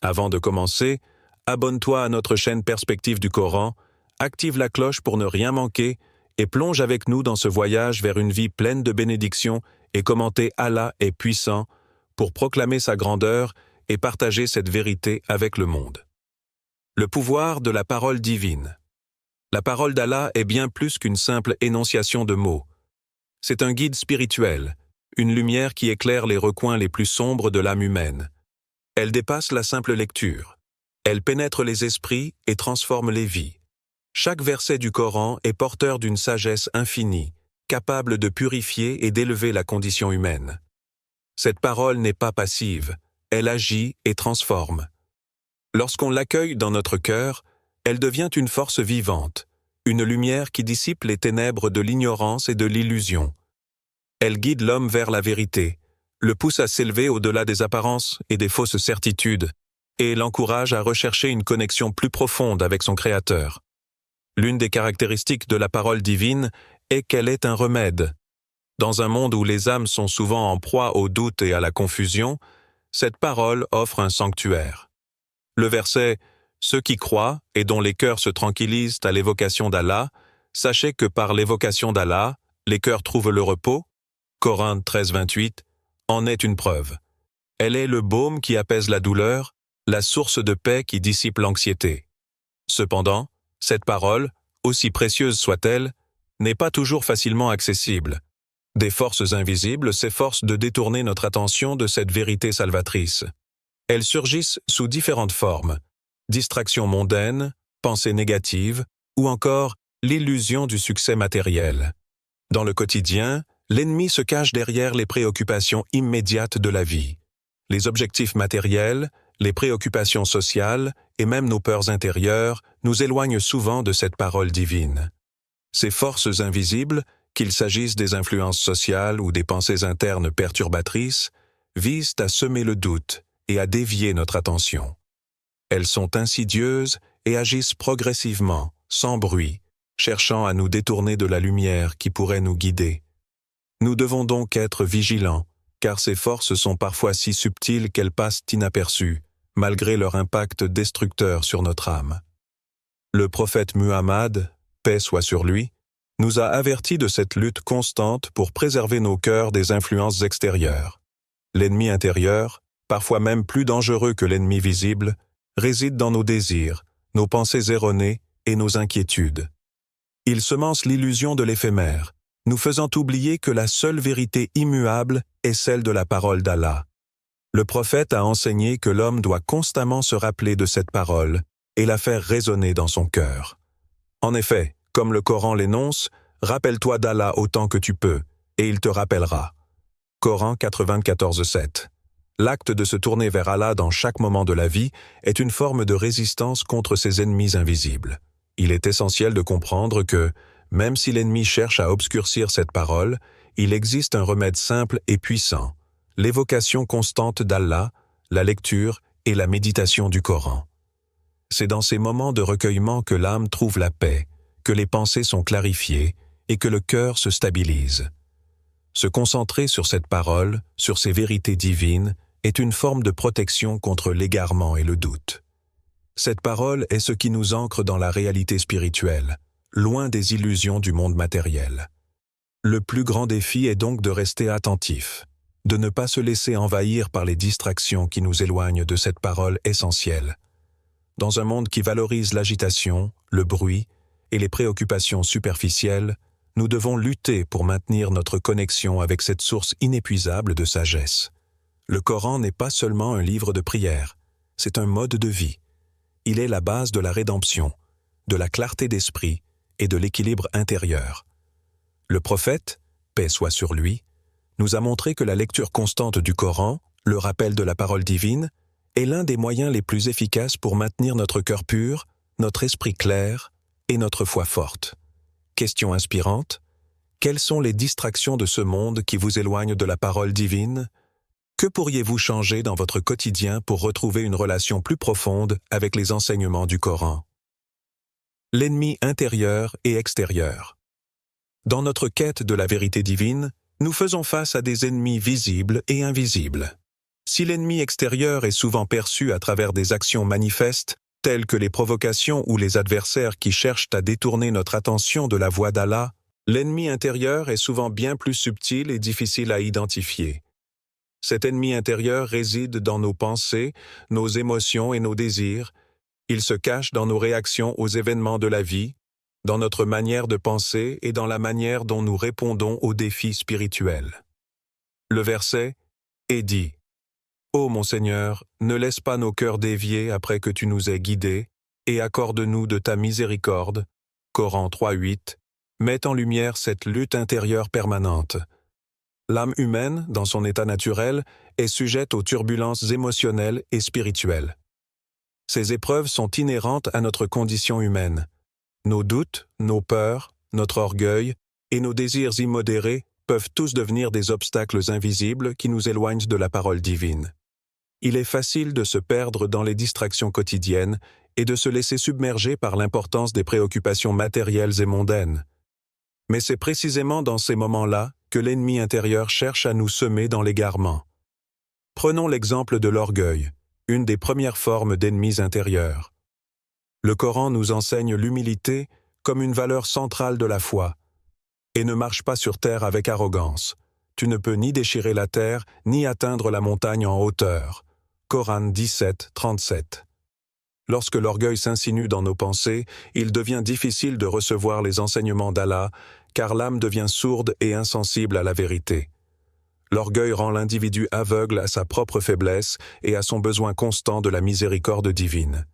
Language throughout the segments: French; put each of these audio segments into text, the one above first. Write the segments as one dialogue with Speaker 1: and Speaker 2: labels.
Speaker 1: Avant de commencer, abonne-toi à notre chaîne Perspective du Coran, active la cloche pour ne rien manquer et plonge avec nous dans ce voyage vers une vie pleine de bénédictions et commenter Allah est puissant pour proclamer sa grandeur et partager cette vérité avec le monde. Le pouvoir de la parole divine. La parole d'Allah est bien plus qu'une simple énonciation de mots. C'est un guide spirituel, une lumière qui éclaire les recoins les plus sombres de l'âme humaine. Elle dépasse la simple lecture. Elle pénètre les esprits et transforme les vies. Chaque verset du Coran est porteur d'une sagesse infinie, capable de purifier et d'élever la condition humaine. Cette parole n'est pas passive, elle agit et transforme. Lorsqu'on l'accueille dans notre cœur, elle devient une force vivante, une lumière qui dissipe les ténèbres de l'ignorance et de l'illusion. Elle guide l'homme vers la vérité, le pousse à s'élever au-delà des apparences et des fausses certitudes, et l'encourage à rechercher une connexion plus profonde avec son Créateur. L'une des caractéristiques de la parole divine est qu'elle est un remède. Dans un monde où les âmes sont souvent en proie au doute et à la confusion, cette parole offre un sanctuaire. Le verset « Ceux qui croient et dont les cœurs se tranquillisent à l'évocation d'Allah, sachez que par l'évocation d'Allah, les cœurs trouvent le repos » Corinthe 13, 28, en est une preuve. Elle est le baume qui apaise la douleur, la source de paix qui dissipe l'anxiété. Cependant, cette parole, aussi précieuse soit-elle, n'est pas toujours facilement accessible. Des forces invisibles s'efforcent de détourner notre attention de cette vérité salvatrice. Elles surgissent sous différentes formes: distractions mondaines, pensées négatives, ou encore l'illusion du succès matériel. Dans le quotidien, l'ennemi se cache derrière les préoccupations immédiates de la vie. Les objectifs matériels, les préoccupations sociales et même nos peurs intérieures nous éloignent souvent de cette parole divine. Ces forces invisibles, qu'il s'agisse des influences sociales ou des pensées internes perturbatrices, visent à semer le doute et à dévier notre attention. Elles sont insidieuses et agissent progressivement, sans bruit, cherchant à nous détourner de la lumière qui pourrait nous guider. Nous devons donc être vigilants, car ces forces sont parfois si subtiles qu'elles passent inaperçues, malgré leur impact destructeur sur notre âme. Le prophète Muhammad, paix soit sur lui, nous a avertis de cette lutte constante pour préserver nos cœurs des influences extérieures. L'ennemi intérieur, parfois même plus dangereux que l'ennemi visible, réside dans nos désirs, nos pensées erronées et nos inquiétudes. Il semence l'illusion de l'éphémère, nous faisant oublier que la seule vérité immuable est celle de la parole d'Allah. Le prophète a enseigné que l'homme doit constamment se rappeler de cette parole et la faire résonner dans son cœur. En effet, comme le Coran l'énonce, « Rappelle-toi d'Allah autant que tu peux, et il te rappellera » Coran 94, 7. L'acte de se tourner vers Allah dans chaque moment de la vie est une forme de résistance contre ses ennemis invisibles. Il est essentiel de comprendre que, même si l'ennemi cherche à obscurcir cette parole, il existe un remède simple et puissant, l'évocation constante d'Allah, la lecture et la méditation du Coran. C'est dans ces moments de recueillement que l'âme trouve la paix, que les pensées sont clarifiées et que le cœur se stabilise. Se concentrer sur cette parole, sur ces vérités divines, est une forme de protection contre l'égarement et le doute. Cette parole est ce qui nous ancre dans la réalité spirituelle, loin des illusions du monde matériel. Le plus grand défi est donc de rester attentif, de ne pas se laisser envahir par les distractions qui nous éloignent de cette parole essentielle. Dans un monde qui valorise l'agitation, le bruit et les préoccupations superficielles, nous devons lutter pour maintenir notre connexion avec cette source inépuisable de sagesse. Le Coran n'est pas seulement un livre de prière, c'est un mode de vie. Il est la base de la rédemption, de la clarté d'esprit et de l'équilibre intérieur. Le prophète, paix soit sur lui, nous a montré que la lecture constante du Coran, le rappel de la parole divine, est l'un des moyens les plus efficaces pour maintenir notre cœur pur, notre esprit clair et notre foi forte. Question inspirante: quelles sont les distractions de ce monde qui vous éloignent de la parole divine? Que pourriez-vous changer dans votre quotidien pour retrouver une relation plus profonde avec les enseignements du Coran? L'ennemi intérieur et extérieur. Dans notre quête de la vérité divine, nous faisons face à des ennemis visibles et invisibles. Si l'ennemi extérieur est souvent perçu à travers des actions manifestes, telles que les provocations ou les adversaires qui cherchent à détourner notre attention de la voie d'Allah, l'ennemi intérieur est souvent bien plus subtil et difficile à identifier. Cet ennemi intérieur réside dans nos pensées, nos émotions et nos désirs. Il se cache dans nos réactions aux événements de la vie, dans notre manière de penser et dans la manière dont nous répondons aux défis spirituels. Le verset est dit: « Ô mon Seigneur, ne laisse pas nos cœurs dévier après que tu nous aies guidés, et accorde-nous de ta miséricorde. » Coran 3:8 met en lumière cette lutte intérieure permanente. L'âme humaine, dans son état naturel, est sujette aux turbulences émotionnelles et spirituelles. Ces épreuves sont inhérentes à notre condition humaine. Nos doutes, nos peurs, notre orgueil et nos désirs immodérés peuvent tous devenir des obstacles invisibles qui nous éloignent de la parole divine. Il est facile de se perdre dans les distractions quotidiennes et de se laisser submerger par l'importance des préoccupations matérielles et mondaines. Mais c'est précisément dans ces moments-là que l'ennemi intérieur cherche à nous semer dans l'égarement. Prenons l'exemple de l'orgueil, une des premières formes d'ennemis intérieurs. Le Coran nous enseigne l'humilité comme une valeur centrale de la foi. Et ne marche pas sur terre avec arrogance. Tu ne peux ni déchirer la terre, ni atteindre la montagne en hauteur. Coran 17, 37. Lorsque l'orgueil s'insinue dans nos pensées, il devient difficile de recevoir les enseignements d'Allah, car l'âme devient sourde et insensible à la vérité. L'orgueil rend l'individu aveugle à sa propre faiblesse et à son besoin constant de la miséricorde divine.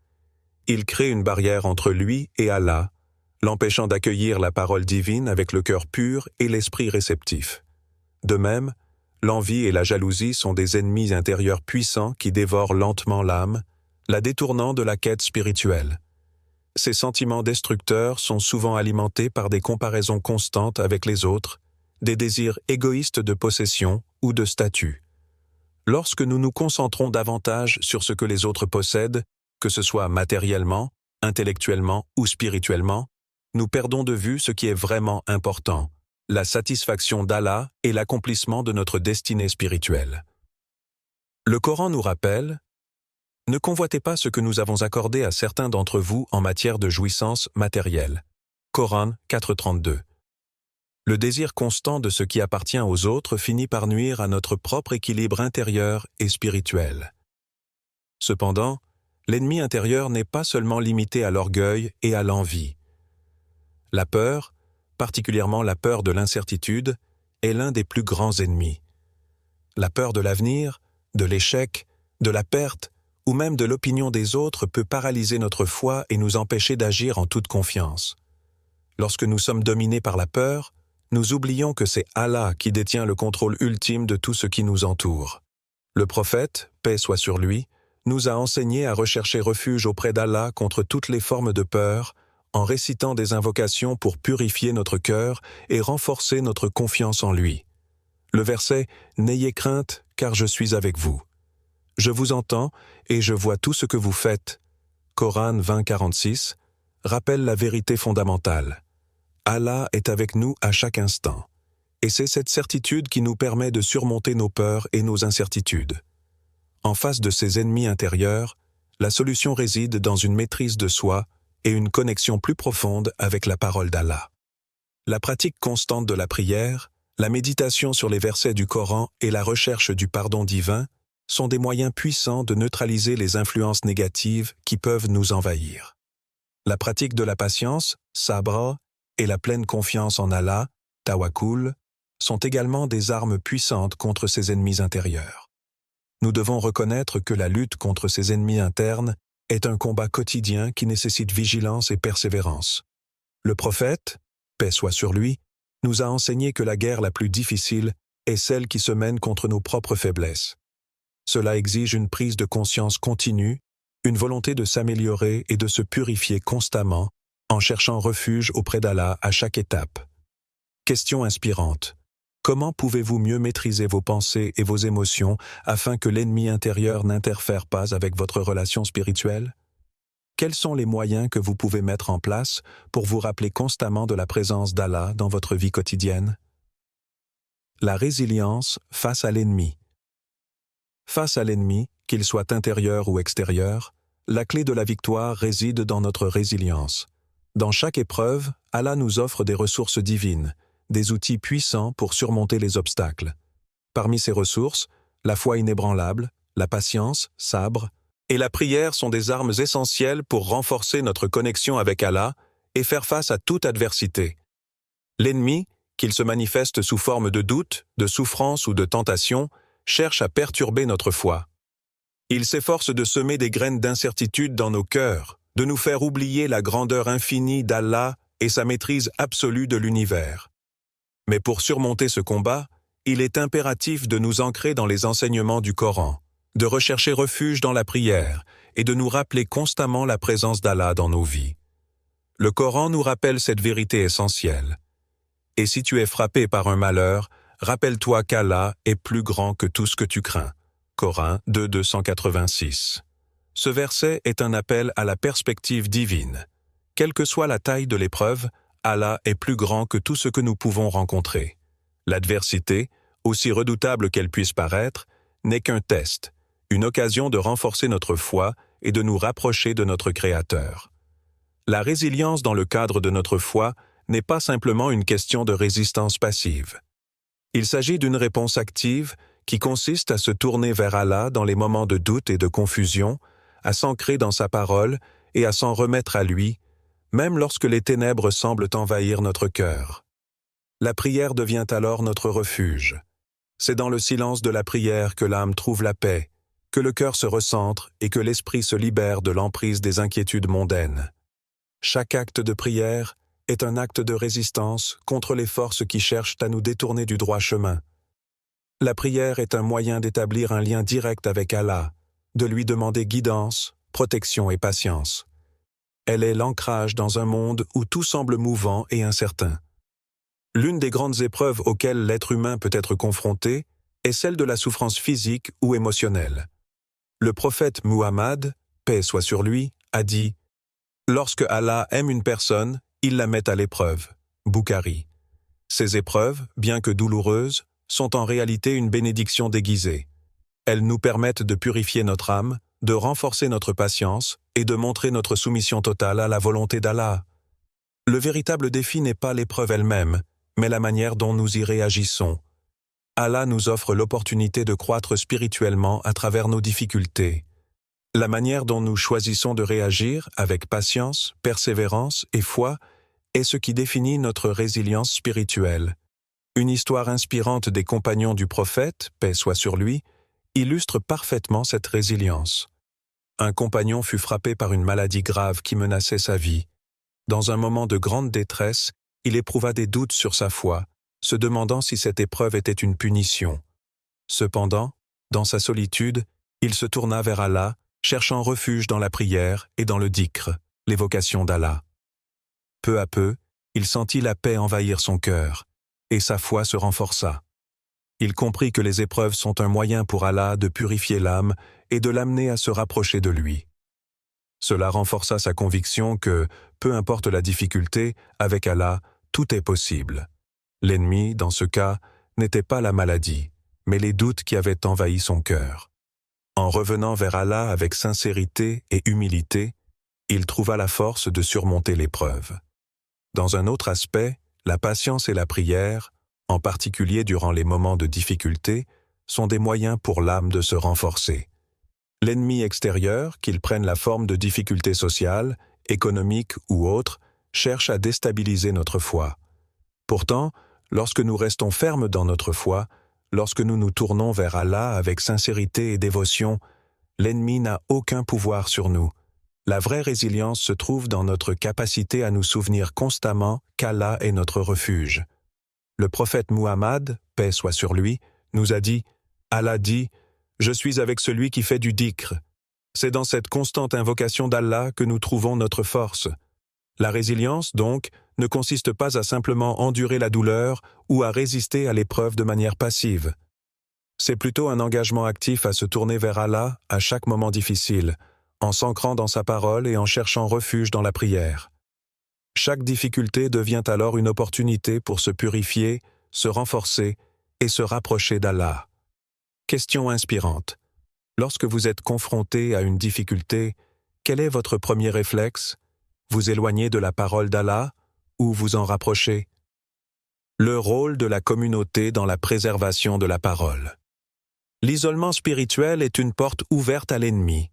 Speaker 1: Il crée une barrière entre lui et Allah, l'empêchant d'accueillir la parole divine avec le cœur pur et l'esprit réceptif. De même, l'envie et la jalousie sont des ennemis intérieurs puissants qui dévorent lentement l'âme, la détournant de la quête spirituelle. Ces sentiments destructeurs sont souvent alimentés par des comparaisons constantes avec les autres, des désirs égoïstes de possession ou de statut. Lorsque nous nous concentrons davantage sur ce que les autres possèdent, que ce soit matériellement, intellectuellement ou spirituellement, nous perdons de vue ce qui est vraiment important, la satisfaction d'Allah et l'accomplissement de notre destinée spirituelle. Le Coran nous rappelle: « Ne convoitez pas ce que nous avons accordé à certains d'entre vous en matière de jouissance matérielle. » Coran 4:32. Le désir constant de ce qui appartient aux autres finit par nuire à notre propre équilibre intérieur et spirituel. Cependant, l'ennemi intérieur n'est pas seulement limité à l'orgueil et à l'envie. La peur, particulièrement la peur de l'incertitude, est l'un des plus grands ennemis. La peur de l'avenir, de l'échec, de la perte, ou même de l'opinion des autres peut paralyser notre foi et nous empêcher d'agir en toute confiance. Lorsque nous sommes dominés par la peur, nous oublions que c'est Allah qui détient le contrôle ultime de tout ce qui nous entoure. Le prophète, paix soit sur lui, nous a enseigné à rechercher refuge auprès d'Allah contre toutes les formes de peur, en récitant des invocations pour purifier notre cœur et renforcer notre confiance en lui. Le verset « N'ayez crainte, car je suis avec vous. Je vous entends et je vois tout ce que vous faites. » Coran 20:46 rappelle la vérité fondamentale. Allah est avec nous à chaque instant. Et c'est cette certitude qui nous permet de surmonter nos peurs et nos incertitudes. En face de ces ennemis intérieurs, la solution réside dans une maîtrise de soi et une connexion plus profonde avec la parole d'Allah. La pratique constante de la prière, la méditation sur les versets du Coran et la recherche du pardon divin sont des moyens puissants de neutraliser les influences négatives qui peuvent nous envahir. La pratique de la patience, sabra, et la pleine confiance en Allah, tawakkul, sont également des armes puissantes contre ces ennemis intérieurs. Nous devons reconnaître que la lutte contre ces ennemis internes est un combat quotidien qui nécessite vigilance et persévérance. Le prophète, paix soit sur lui, nous a enseigné que la guerre la plus difficile est celle qui se mène contre nos propres faiblesses. Cela exige une prise de conscience continue, une volonté de s'améliorer et de se purifier constamment en cherchant refuge auprès d'Allah à chaque étape. Question inspirante. Comment pouvez-vous mieux maîtriser vos pensées et vos émotions afin que l'ennemi intérieur n'interfère pas avec votre relation spirituelle? Quels sont les moyens que vous pouvez mettre en place pour vous rappeler constamment de la présence d'Allah dans votre vie quotidienne? La résilience face à l'ennemi. Face à l'ennemi, qu'il soit intérieur ou extérieur, la clé de la victoire réside dans notre résilience. Dans chaque épreuve, Allah nous offre des ressources divines, des outils puissants pour surmonter les obstacles. Parmi ces ressources, la foi inébranlable, la patience, sabre, et la prière sont des armes essentielles pour renforcer notre connexion avec Allah et faire face à toute adversité. L'ennemi, qu'il se manifeste sous forme de doute, de souffrance ou de tentation, cherche à perturber notre foi. Il s'efforce de semer des graines d'incertitude dans nos cœurs, de nous faire oublier la grandeur infinie d'Allah et sa maîtrise absolue de l'univers. Mais pour surmonter ce combat, il est impératif de nous ancrer dans les enseignements du Coran, de rechercher refuge dans la prière et de nous rappeler constamment la présence d'Allah dans nos vies. Le Coran nous rappelle cette vérité essentielle. Et si tu es frappé par un malheur, rappelle-toi qu'Allah est plus grand que tout ce que tu crains. Coran 2, 286. Ce verset est un appel à la perspective divine. Quelle que soit la taille de l'épreuve, Allah est plus grand que tout ce que nous pouvons rencontrer. L'adversité, aussi redoutable qu'elle puisse paraître, n'est qu'un test, une occasion de renforcer notre foi et de nous rapprocher de notre Créateur. La résilience dans le cadre de notre foi n'est pas simplement une question de résistance passive. Il s'agit d'une réponse active qui consiste à se tourner vers Allah dans les moments de doute et de confusion, à s'ancrer dans sa parole et à s'en remettre à lui, même lorsque les ténèbres semblent envahir notre cœur. La prière devient alors notre refuge. C'est dans le silence de la prière que l'âme trouve la paix, que le cœur se recentre et que l'esprit se libère de l'emprise des inquiétudes mondaines. Chaque acte de prière est un acte de résistance contre les forces qui cherchent à nous détourner du droit chemin. La prière est un moyen d'établir un lien direct avec Allah, de lui demander guidance, protection et patience. Elle est l'ancrage dans un monde où tout semble mouvant et incertain. L'une des grandes épreuves auxquelles l'être humain peut être confronté est celle de la souffrance physique ou émotionnelle. Le prophète Muhammad, paix soit sur lui, a dit « Lorsque Allah aime une personne, il la met à l'épreuve. » Bukhari. Ces épreuves, bien que douloureuses, sont en réalité une bénédiction déguisée. Elles nous permettent de purifier notre âme, de renforcer notre patience et de montrer notre soumission totale à la volonté d'Allah. Le véritable défi n'est pas l'épreuve elle-même, mais la manière dont nous y réagissons. Allah nous offre l'opportunité de croître spirituellement à travers nos difficultés. La manière dont nous choisissons de réagir avec patience, persévérance et foi est ce qui définit notre résilience spirituelle. Une histoire inspirante des compagnons du prophète, paix soit sur lui, illustre parfaitement cette résilience. Un compagnon fut frappé par une maladie grave qui menaçait sa vie. Dans un moment de grande détresse, il éprouva des doutes sur sa foi, se demandant si cette épreuve était une punition. Cependant, dans sa solitude, il se tourna vers Allah, cherchant refuge dans la prière et dans le dhikr, l'évocation d'Allah. Peu à peu, il sentit la paix envahir son cœur, et sa foi se renforça. Il comprit que les épreuves sont un moyen pour Allah de purifier l'âme et de l'amener à se rapprocher de lui. Cela renforça sa conviction que, peu importe la difficulté, avec Allah, tout est possible. L'ennemi, dans ce cas, n'était pas la maladie, mais les doutes qui avaient envahi son cœur. En revenant vers Allah avec sincérité et humilité, il trouva la force de surmonter l'épreuve. Dans un autre aspect, la patience et la prière, en particulier durant les moments de difficulté, sont des moyens pour l'âme de se renforcer. L'ennemi extérieur, qu'il prenne la forme de difficultés sociales, économiques ou autres, cherche à déstabiliser notre foi. Pourtant, lorsque nous restons fermes dans notre foi, lorsque nous nous tournons vers Allah avec sincérité et dévotion, l'ennemi n'a aucun pouvoir sur nous. La vraie résilience se trouve dans notre capacité à nous souvenir constamment qu'Allah est notre refuge. Le prophète Muhammad, paix soit sur lui, nous a dit « Allah dit, je suis avec celui qui fait du dhikr. » C'est dans cette constante invocation d'Allah que nous trouvons notre force. La résilience, donc, ne consiste pas à simplement endurer la douleur ou à résister à l'épreuve de manière passive. C'est plutôt un engagement actif à se tourner vers Allah à chaque moment difficile, en s'ancrant dans sa parole et en cherchant refuge dans la prière. Chaque difficulté devient alors une opportunité pour se purifier, se renforcer et se rapprocher d'Allah. Question inspirante. Lorsque vous êtes confronté à une difficulté, quel est votre premier réflexe? Vous éloigner de la parole d'Allah ou vous en rapprocher? Le rôle de la communauté dans la préservation de la parole. L'isolement spirituel est une porte ouverte à l'ennemi.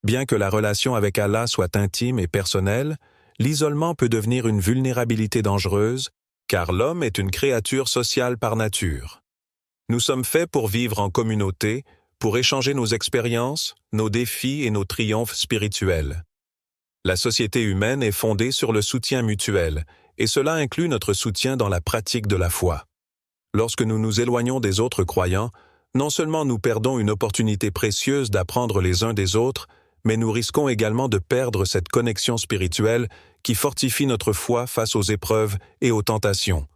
Speaker 1: Bien que la relation avec Allah soit intime et personnelle, l'isolement peut devenir une vulnérabilité dangereuse, car l'homme est une créature sociale par nature. Nous sommes faits pour vivre en communauté, pour échanger nos expériences, nos défis et nos triomphes spirituels. La société humaine est fondée sur le soutien mutuel, et cela inclut notre soutien dans la pratique de la foi. Lorsque nous nous éloignons des autres croyants, non seulement nous perdons une opportunité précieuse d'apprendre les uns des autres, mais nous risquons également de perdre cette connexion spirituelle qui fortifie notre foi face aux épreuves et aux tentations.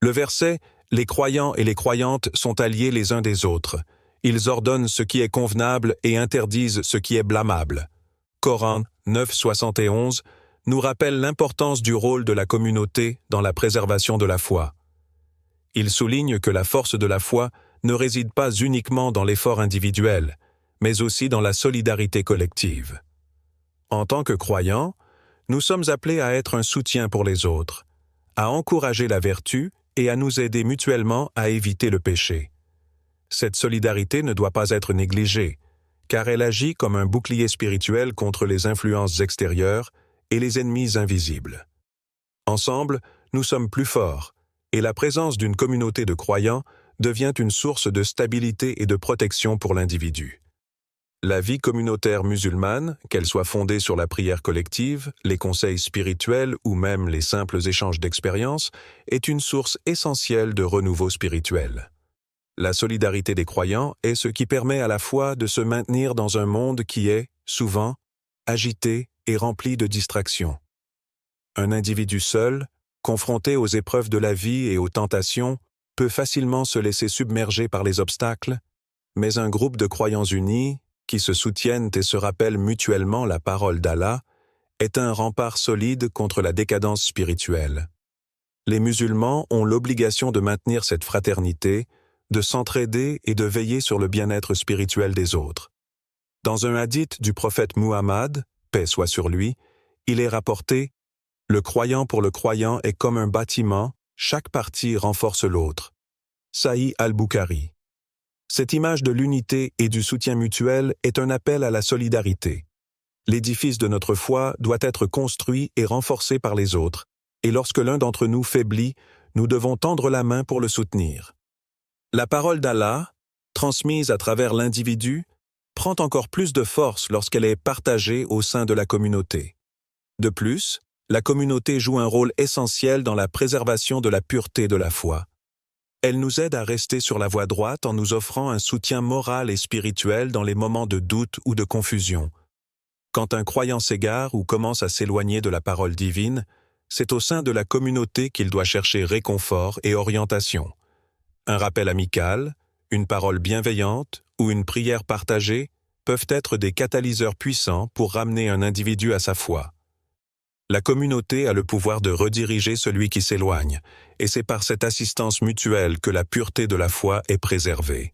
Speaker 1: Le verset « Les croyants et les croyantes sont alliés les uns des autres. Ils ordonnent ce qui est convenable et interdisent ce qui est blâmable. » Coran 9,71 nous rappelle l'importance du rôle de la communauté dans la préservation de la foi. Il souligne que la force de la foi ne réside pas uniquement dans l'effort individuel, mais aussi dans la solidarité collective. En tant que croyants, nous sommes appelés à être un soutien pour les autres, à encourager la vertu et à nous aider mutuellement à éviter le péché. Cette solidarité ne doit pas être négligée, car elle agit comme un bouclier spirituel contre les influences extérieures et les ennemis invisibles. Ensemble, nous sommes plus forts, et la présence d'une communauté de croyants devient une source de stabilité et de protection pour l'individu. La vie communautaire musulmane, qu'elle soit fondée sur la prière collective, les conseils spirituels ou même les simples échanges d'expériences, est une source essentielle de renouveau spirituel. La solidarité des croyants est ce qui permet à la foi de se maintenir dans un monde qui est, souvent, agité et rempli de distractions. Un individu seul, confronté aux épreuves de la vie et aux tentations, peut facilement se laisser submerger par les obstacles, mais un groupe de croyants unis, qui se soutiennent et se rappellent mutuellement la parole d'Allah, est un rempart solide contre la décadence spirituelle. Les musulmans ont l'obligation de maintenir cette fraternité, de s'entraider et de veiller sur le bien-être spirituel des autres. Dans un hadith du prophète Muhammad, paix soit sur lui, il est rapporté « Le croyant pour le croyant est comme un bâtiment, chaque partie renforce l'autre. » Sahih al-Bukhari. Cette image de l'unité et du soutien mutuel est un appel à la solidarité. L'édifice de notre foi doit être construit et renforcé par les autres, et lorsque l'un d'entre nous faiblit, nous devons tendre la main pour le soutenir. La parole d'Allah, transmise à travers l'individu, prend encore plus de force lorsqu'elle est partagée au sein de la communauté. De plus, la communauté joue un rôle essentiel dans la préservation de la pureté de la foi. Elle nous aide à rester sur la voie droite en nous offrant un soutien moral et spirituel dans les moments de doute ou de confusion. Quand un croyant s'égare ou commence à s'éloigner de la parole divine, c'est au sein de la communauté qu'il doit chercher réconfort et orientation. Un rappel amical, une parole bienveillante ou une prière partagée peuvent être des catalyseurs puissants pour ramener un individu à sa foi. La communauté a le pouvoir de rediriger celui qui s'éloigne, et c'est par cette assistance mutuelle que la pureté de la foi est préservée.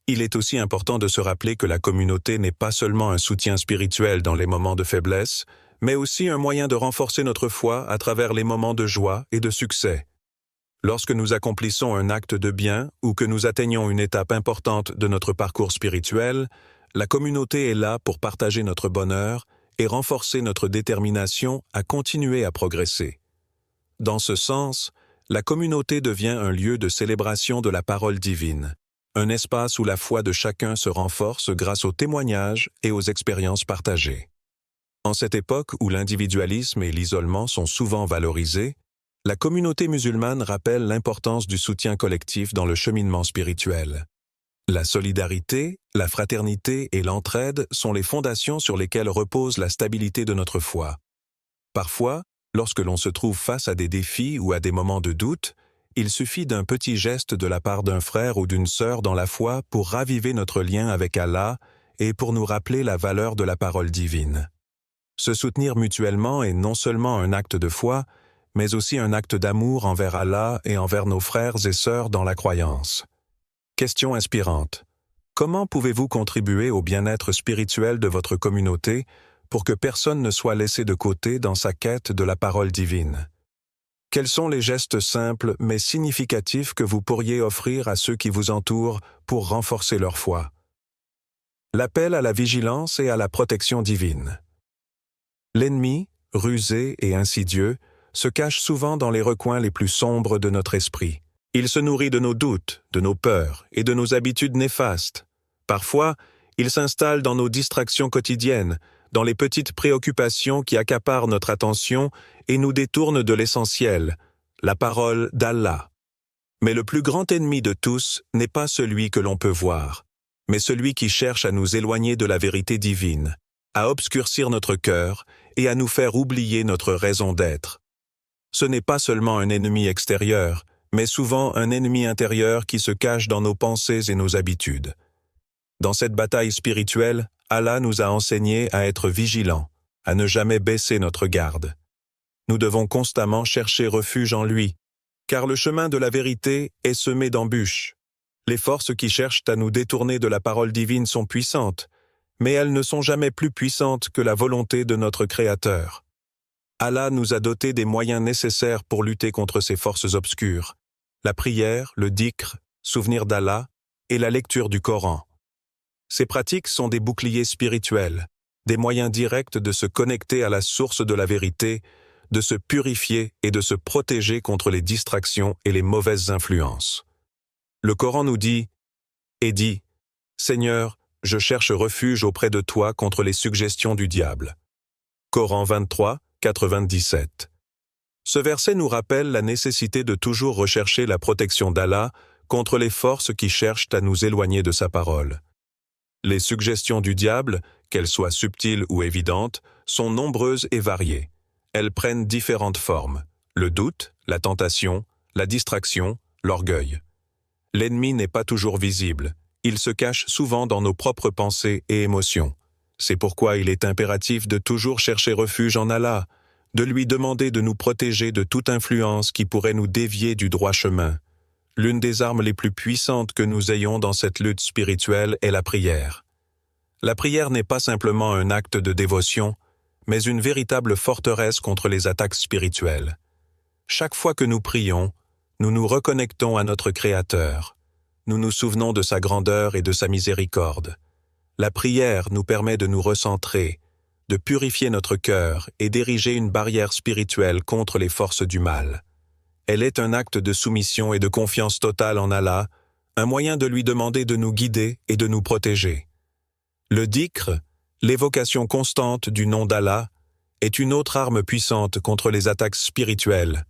Speaker 1: Il est aussi important de se rappeler que la communauté n'est pas seulement un soutien spirituel dans les moments de faiblesse, mais aussi un moyen de renforcer notre foi à travers les moments de joie et de succès. Lorsque nous accomplissons un acte de bien ou que nous atteignons une étape importante de notre parcours spirituel, la communauté est là pour partager notre bonheur et renforcer notre détermination à continuer à progresser. Dans ce sens, la communauté devient un lieu de célébration de la parole divine, un espace où la foi de chacun se renforce grâce aux témoignages et aux expériences partagées. En cette époque où l'individualisme et l'isolement sont souvent valorisés, la communauté musulmane rappelle l'importance du soutien collectif dans le cheminement spirituel. La solidarité, la fraternité et l'entraide sont les fondations sur lesquelles repose la stabilité de notre foi. Parfois, lorsque l'on se trouve face à des défis ou à des moments de doute, il suffit d'un petit geste de la part d'un frère ou d'une sœur dans la foi pour raviver notre lien avec Allah et pour nous rappeler la valeur de la parole divine. Se soutenir mutuellement est non seulement un acte de foi, mais aussi un acte d'amour envers Allah et envers nos frères et sœurs dans la croyance. Question inspirante. Comment pouvez-vous contribuer au bien-être spirituel de votre communauté pour que personne ne soit laissé de côté dans sa quête de la parole divine? Quels sont les gestes simples mais significatifs que vous pourriez offrir à ceux qui vous entourent pour renforcer leur foi? L'appel à la vigilance et à la protection divine. L'ennemi, rusé et insidieux, se cache souvent dans les recoins les plus sombres de notre esprit. Il se nourrit de nos doutes, de nos peurs et de nos habitudes néfastes. Parfois, il s'installe dans nos distractions quotidiennes, dans les petites préoccupations qui accaparent notre attention et nous détournent de l'essentiel, la parole d'Allah. Mais le plus grand ennemi de tous n'est pas celui que l'on peut voir, mais celui qui cherche à nous éloigner de la vérité divine, à obscurcir notre cœur et à nous faire oublier notre raison d'être. Ce n'est pas seulement un ennemi extérieur, mais souvent un ennemi intérieur qui se cache dans nos pensées et nos habitudes. Dans cette bataille spirituelle, Allah nous a enseigné à être vigilants, à ne jamais baisser notre garde. Nous devons constamment chercher refuge en lui, car le chemin de la vérité est semé d'embûches. Les forces qui cherchent à nous détourner de la parole divine sont puissantes, mais elles ne sont jamais plus puissantes que la volonté de notre Créateur. Allah nous a dotés des moyens nécessaires pour lutter contre ces forces obscures: la prière, le dhikr, souvenir d'Allah et la lecture du Coran. Ces pratiques sont des boucliers spirituels, des moyens directs de se connecter à la source de la vérité, de se purifier et de se protéger contre les distractions et les mauvaises influences. Le Coran nous dit « Et dit, Seigneur, je cherche refuge auprès de toi contre les suggestions du diable. » Coran 23, 97. Ce verset nous rappelle la nécessité de toujours rechercher la protection d'Allah contre les forces qui cherchent à nous éloigner de sa parole. Les suggestions du diable, qu'elles soient subtiles ou évidentes, sont nombreuses et variées. Elles prennent différentes formes: le doute, la tentation, la distraction, l'orgueil. L'ennemi n'est pas toujours visible. Il se cache souvent dans nos propres pensées et émotions. C'est pourquoi il est impératif de toujours chercher refuge en Allah, de lui demander de nous protéger de toute influence qui pourrait nous dévier du droit chemin. L'une des armes les plus puissantes que nous ayons dans cette lutte spirituelle est la prière. La prière n'est pas simplement un acte de dévotion, mais une véritable forteresse contre les attaques spirituelles. Chaque fois que nous prions, nous nous reconnectons à notre Créateur. Nous nous souvenons de sa grandeur et de sa miséricorde. La prière nous permet de nous recentrer, de purifier notre cœur et d'ériger une barrière spirituelle contre les forces du mal. Elle est un acte de soumission et de confiance totale en Allah, un moyen de lui demander de nous guider et de nous protéger. Le dhikr, l'évocation constante du nom d'Allah, est une autre arme puissante contre les attaques spirituelles.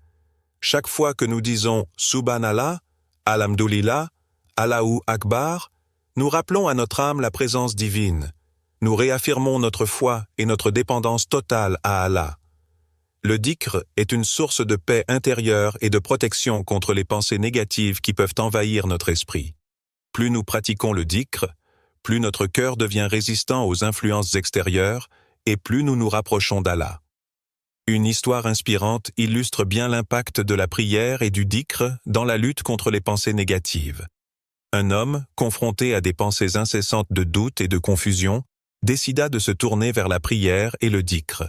Speaker 1: Chaque fois que nous disons « Subhanallah »,« Alhamdulillah »,« Allahu Akbar », nous rappelons à notre âme la présence divine. Nous réaffirmons notre foi et notre dépendance totale à Allah. Le dhikr est une source de paix intérieure et de protection contre les pensées négatives qui peuvent envahir notre esprit. Plus nous pratiquons le dhikr, plus notre cœur devient résistant aux influences extérieures et plus nous nous rapprochons d'Allah. Une histoire inspirante illustre bien l'impact de la prière et du dhikr dans la lutte contre les pensées négatives. Un homme, confronté à des pensées incessantes de doute et de confusion, décida de se tourner vers la prière et le dhikr.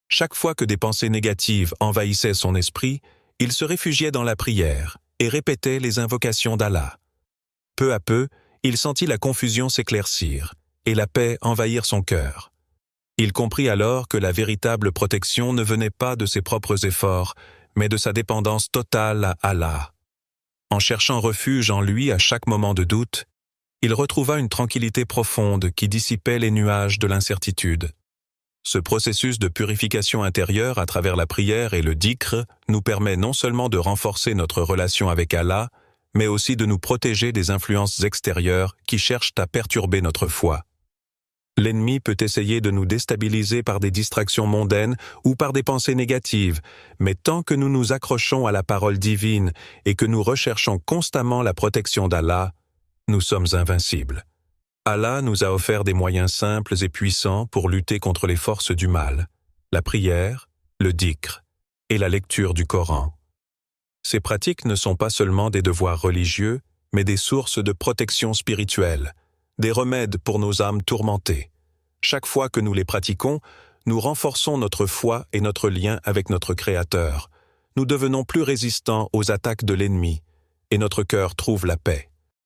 Speaker 1: Chaque fois que des pensées négatives envahissaient son esprit, il se réfugiait dans la prière et répétait les invocations d'Allah. Peu à peu, il sentit la confusion s'éclaircir et la paix envahir son cœur. Il comprit alors que la véritable protection ne venait pas de ses propres efforts, mais de sa dépendance totale à Allah. En cherchant refuge en lui à chaque moment de doute, il retrouva une tranquillité profonde qui dissipait les nuages de l'incertitude. Ce processus de purification intérieure à travers la prière et le dhikr nous permet non seulement de renforcer notre relation avec Allah, mais aussi de nous protéger des influences extérieures qui cherchent à perturber notre foi. L'ennemi peut essayer de nous déstabiliser par des distractions mondaines ou par des pensées négatives, mais tant que nous nous accrochons à la parole divine et que nous recherchons constamment la protection d'Allah, nous sommes invincibles. Allah nous a offert des moyens simples et puissants pour lutter contre les forces du mal, la prière, le dhikr et la lecture du Coran. Ces pratiques ne sont pas seulement des devoirs religieux, mais des sources de protection spirituelle, des remèdes pour nos âmes tourmentées. Chaque fois que nous les pratiquons, nous renforçons notre foi et notre lien avec notre Créateur. Nous devenons plus résistants aux attaques de l'ennemi, et notre cœur trouve la paix.